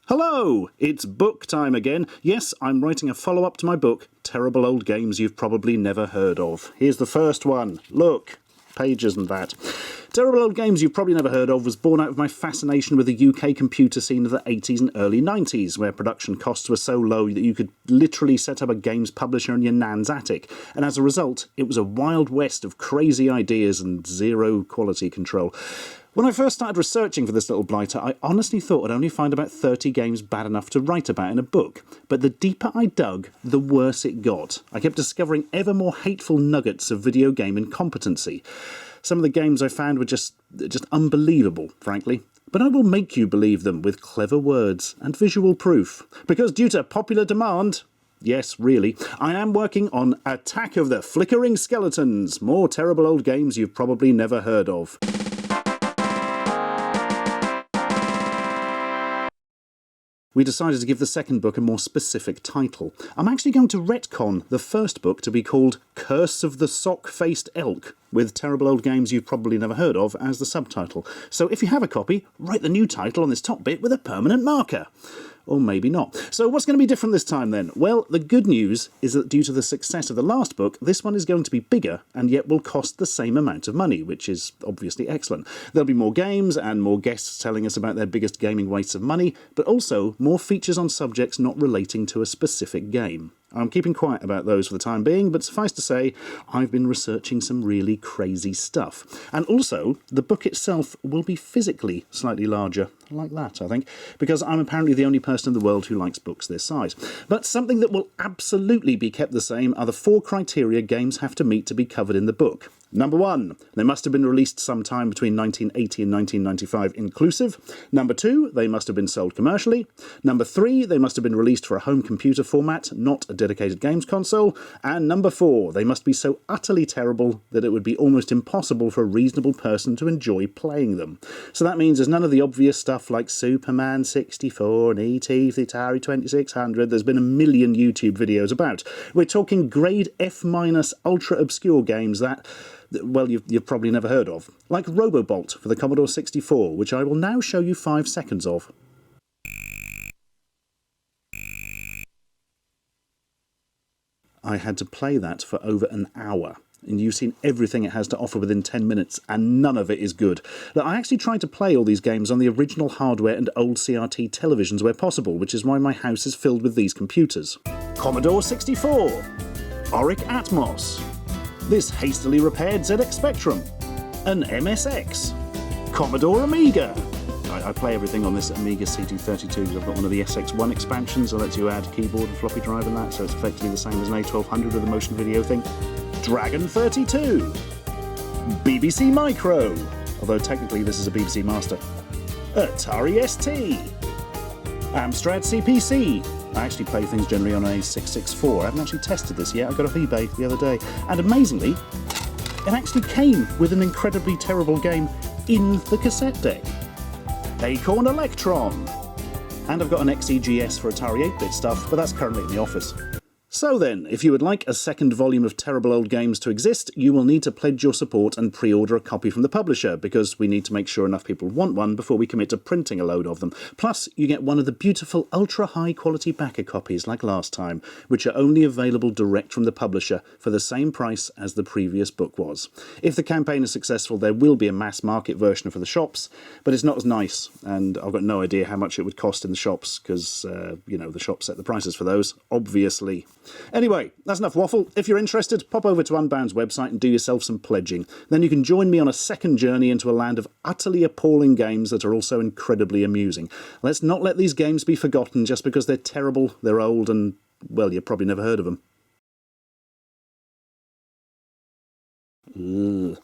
Hello! It's book time again. Yes, I'm writing a follow-up to my book, Terrible Old Games You've Probably Never Heard Of. Here's the first one. Look. Pages and that. Terrible Old Games You've Probably Never Heard Of was born out of my fascination with the UK computer scene of the 80s and early 90s, where production costs were so low that you could literally set up a games publisher in your nan's attic. And as a result, it was a wild west of crazy ideas and zero quality control. When I first started researching for this little blighter, I honestly thought I'd only find about 30 games bad enough to write about in a book. But the deeper I dug, the worse it got. I kept discovering ever more hateful nuggets of video game incompetency. Some of the games I found were just unbelievable, frankly. But I will make you believe them with clever words and visual proof. Because due to popular demand... Yes, really. I am working on Attack of the Flickering Skeletons. More terrible old games you've probably never heard of. We decided to give the second book a more specific title. I'm actually going to retcon the first book to be called Curse of the Sock-Faced Elk, with Terrible Old Games You've Probably Never Heard Of as the subtitle. So if you have a copy, write the new title on this top bit with a permanent marker. Or maybe not. So what's going to be different this time then? Well, the good news is that due to the success of the last book, this one is going to be bigger and yet will cost the same amount of money, which is obviously excellent. There'll be more games and more guests telling us about their biggest gaming wastes of money, but also more features on subjects not relating to a specific game. I'm keeping quiet about those for the time being, but suffice to say, I've been researching some really crazy stuff. And also, the book itself will be physically slightly larger. I like that, I think, because I'm apparently the only person in the world who likes books this size. But something that will absolutely be kept the same are the 4 criteria games have to meet to be covered in the book. Number 1, they must have been released sometime between 1980 and 1995 inclusive. Number 2, they must have been sold commercially. Number 3, they must have been released for a home computer format, not a dedicated games console. And number 4, they must be so utterly terrible that it would be almost impossible for a reasonable person to enjoy playing them. So that means there's none of the obvious stuff like Superman 64 and E.T. for the Atari 2600 there's been a million YouTube videos about. We're talking grade F- ultra obscure games that... well, you've probably never heard of. Like Robobolt for the Commodore 64, which I will now show you 5 seconds of. I had to play that for over an hour. And you've seen everything it has to offer within 10 minutes, and none of it is good. Now, I actually tried to play all these games on the original hardware and old CRT televisions where possible, which is why my house is filled with these computers. Commodore 64, Auric Atmos, this hastily repaired ZX Spectrum, an MSX, Commodore Amiga. I play everything on this Amiga CT32. I've got one of the SX1 expansions that lets you add keyboard and floppy drive and that, so it's effectively the same as an A1200 with a motion video thing. Dragon 32, BBC Micro, although technically this is a BBC Master, Atari ST, Amstrad CPC. I actually play things generally on a 664. I haven't actually tested this yet. I got off eBay the other day. And amazingly, it actually came with an incredibly terrible game in the cassette deck. Acorn Electron. And I've got an XEGS for Atari 8-bit stuff, but that's currently in the office. So then, if you would like a second volume of Terrible Old Games to exist, you will need to pledge your support and pre-order a copy from the publisher, because we need to make sure enough people want one before we commit to printing a load of them. Plus, you get one of the beautiful ultra-high quality backer copies like last time, which are only available direct from the publisher for the same price as the previous book was. If the campaign is successful, there will be a mass market version for the shops, but it's not as nice, and I've got no idea how much it would cost in the shops, because, you know, the shops set the prices for those, obviously. Anyway, that's enough waffle. If you're interested, pop over to Unbound's website and do yourself some pledging. Then you can join me on a second journey into a land of utterly appalling games that are also incredibly amusing. Let's not let these games be forgotten just because they're terrible, they're old, and, well, you've probably never heard of them. Ugh.